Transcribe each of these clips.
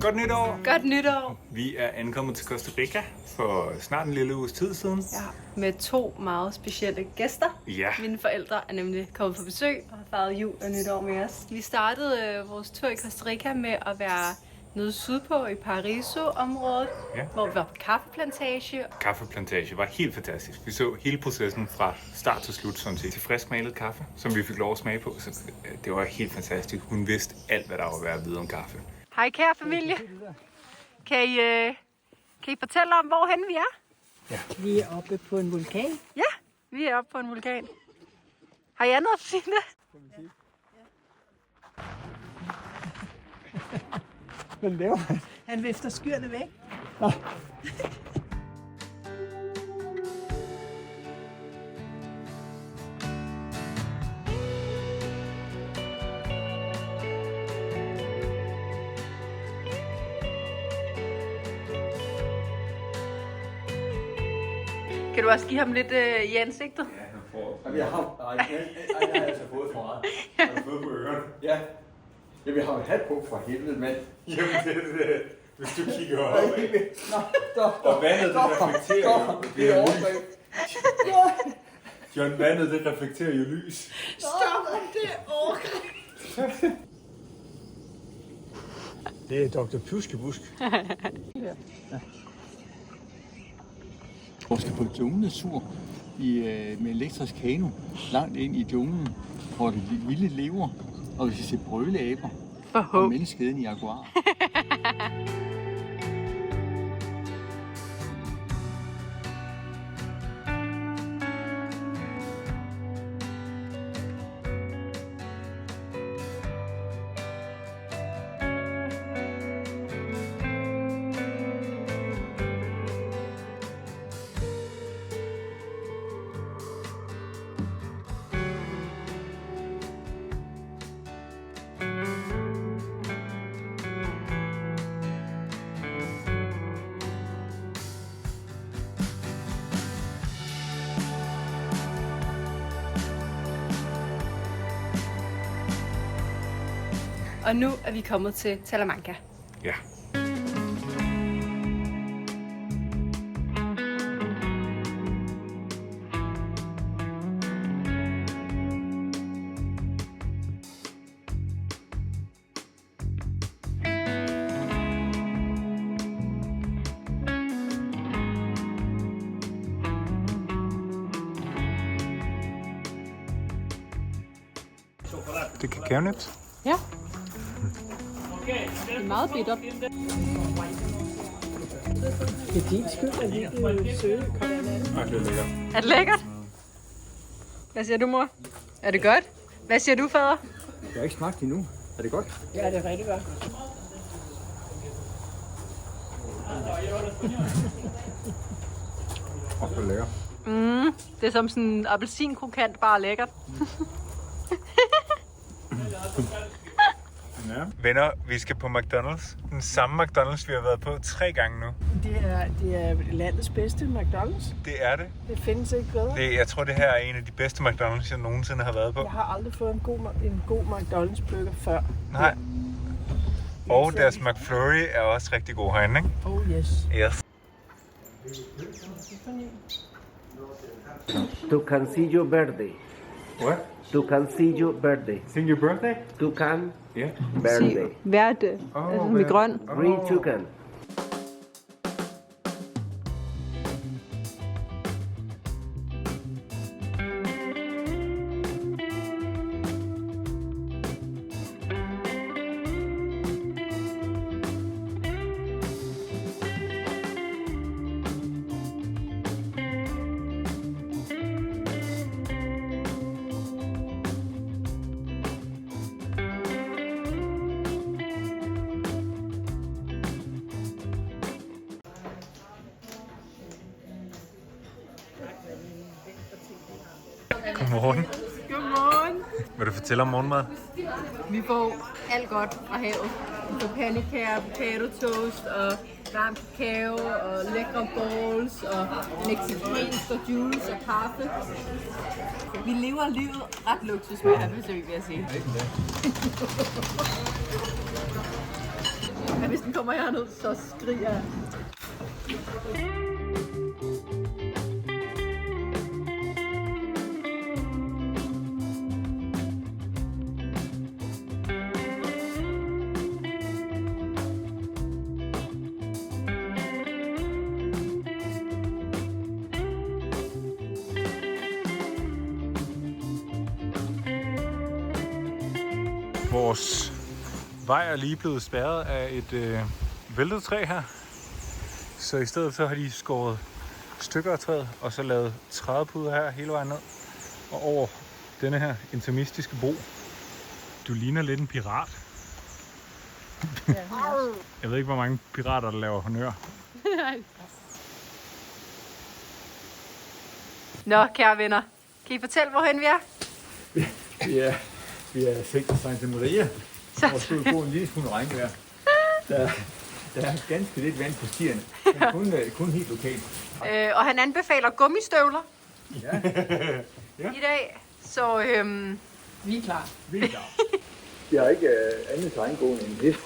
Godt nytår! Godt nytår! Vi er ankommet til Costa Rica for snart en lille uges tid siden. Ja, med 2 meget specielle gæster. Ja. Mine forældre er nemlig kommet på besøg og har fejret jul og nytår med os. Vi startede vores tur i Costa Rica med at være nede sydpå i Paraiso-området, hvor vi var på kaffeplantage. Kaffeplantage var helt fantastisk. Vi så hele processen fra start til slut, sådan set, til frisk malet kaffe, som vi fik lov at smage på. Så det var helt fantastisk. Hun vidste alt, hvad der var værd at vide om kaffe. Hej kære familie. Kan I fortælle om, hvorhen vi er? Ja. Vi er oppe på en vulkan. Ja, vi er oppe på en vulkan. Har I andet at sige det? Hvad laver han? Han vifter skyerne væk. Kan du også give ham lidt i ansigtet? Jeg har altså fået for meget. Jeg har fået på ørerne. Ja. Jamen, jeg har jo hat på for helvede, mand. Jamen, det hvis du kigger op. Stop. Og vandet, det reflekterer jo. Det er overgreb. John, vandet, det reflekterer jo lys. Stop, det er overgreb. Det er Dr. Pjuskebusk. Jeg skal på jungletur med elektrisk kano langt ind i junglen, hvor det vilde lever, og vi skal se brøleaber og menneskeheden i jaguar. Og nu er vi kommet til Talamanca. Ja. Det er kakaonips. Ja. Det er meget bidt op. Det er din skyld, at vi ikke søge. Nej, det er lækkert. Er det lækkert? Hvad siger du, mor? Er det godt? Hvad siger du, fader? Jeg har ikke smagt det endnu. Er det godt? Ja, det er rigtig godt. Det er lækkert. Det er som sådan en appelsinkrokant, bare lækkert. Ja. Venner, vi skal på McDonald's. Den samme McDonald's, vi har været på 3 gange nu. Det er landets bedste McDonald's. Det er det. Det findes ikke bedre. Jeg tror, det her er en af de bedste McDonald's, jeg nogensinde har været på. Jeg har aldrig fået en god McDonald's burger før. Nej. Og deres McFlurry er også rigtig god herinde, ikke? Oh yes. Yes. Tucancillo verde. What? Tucancillo verde. Sing your birthday? Tucan Yeah. verde. Verde. Altså med grøn. Green toucan. Godmorgen. Godmorgen. Vil du fortælle om morgenmad? Vi får alt godt fra havet. Vi får pandekager, potato toast og varm kakao og lækre balls og mexicansk og juice og kaffe. Vi lever livet ret luksus med at have besøg, vil jeg sige. Men hvis den kommer herned, så skriger jeg. Vores vej er lige blevet spærret af et væltet træ her. Så i stedet så har de skåret stykker af træet, og så lavet trædepuder her hele vejen ned. Og over denne her intermistiske bro. Du ligner lidt en pirat. Jeg ved ikke, hvor mange pirater, der laver honør. Nå, kære venner. Kan I fortælle, hvorhen vi er? Vi er sigtet Santa Maria, og skulle få en lille smule regnvejr. Der er ganske lidt vand på stierne, men kun helt lokalt. Og han anbefaler gummistøvler Ja. i dag. Så vi er klar. Vi er klar. Vi har ikke andet terrængående end heste.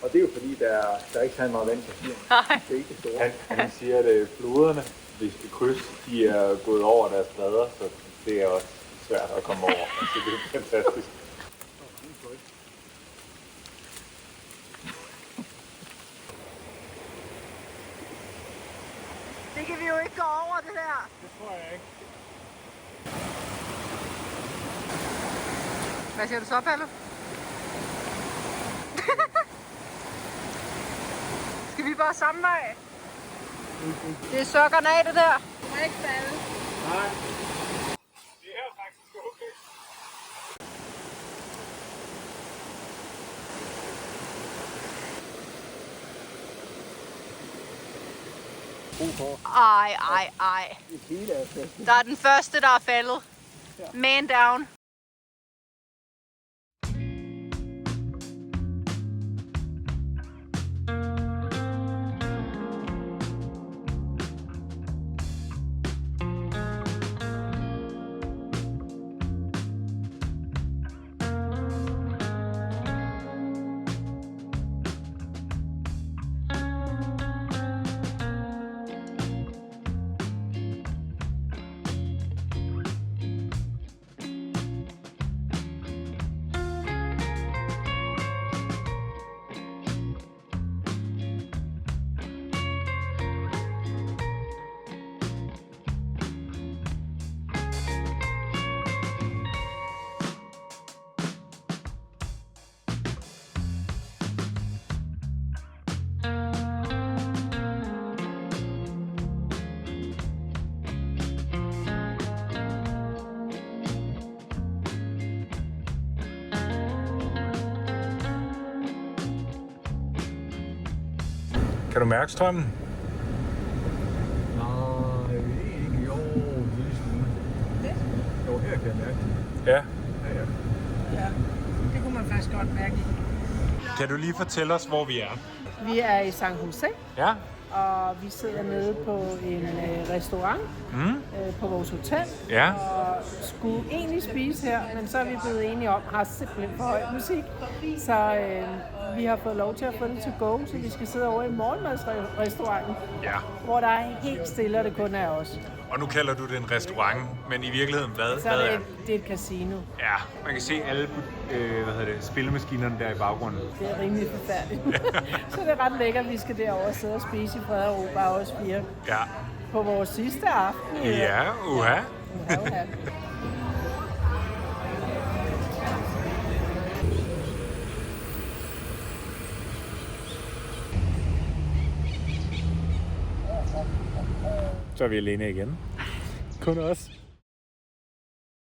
Og det er jo fordi, der er ikke så meget vand på stierne. Nej. Det er ikke det store. Han siger, at floderne, vi skal krydse, de er gået over deres bredder, så det er også svært at komme over. Så det er fantastisk. Det kan vi jo ikke gå over, det der. Det tror jeg ikke. Hvad siger du så, Palle? Skal vi bare samme vej? Det er sokkerne af, det der. Du må ikke falde. Nej. Det er faktisk okay. Ej. Der er den første, der er faldet. Man down. Kan du mærke strømmen? Nej, ikke jo, en lille smule. Jo, her kan jeg mærke det. Ja. Ja, det kunne man faktisk godt mærke. Kan du lige fortælle os, hvor vi er? Vi er i San Jose, Ja. og vi sidder nede på en restaurant på vores hotel. Ja. Og skulle egentlig spise her, men så er vi blevet enige om, har simpelthen for høj musik. Så vi har fået lov til at få det til go, så vi skal sidde over i morgenmadsrestauranten, Ja. hvor der er helt stille, og det kun er os. Og nu kalder du det en restaurant, men i virkeligheden hvad? Så Hvad er det er et casino. Ja, man kan se alle spillemaskinerne der i baggrunden. Det er rimelig forfærdeligt. Så det er ret lækkert, at vi skal derover og sidde og spise i fred og ro, bare os fire. Ja. På vores sidste aften. Ja, uha. Uha. Så er vi alene igen. Kun os.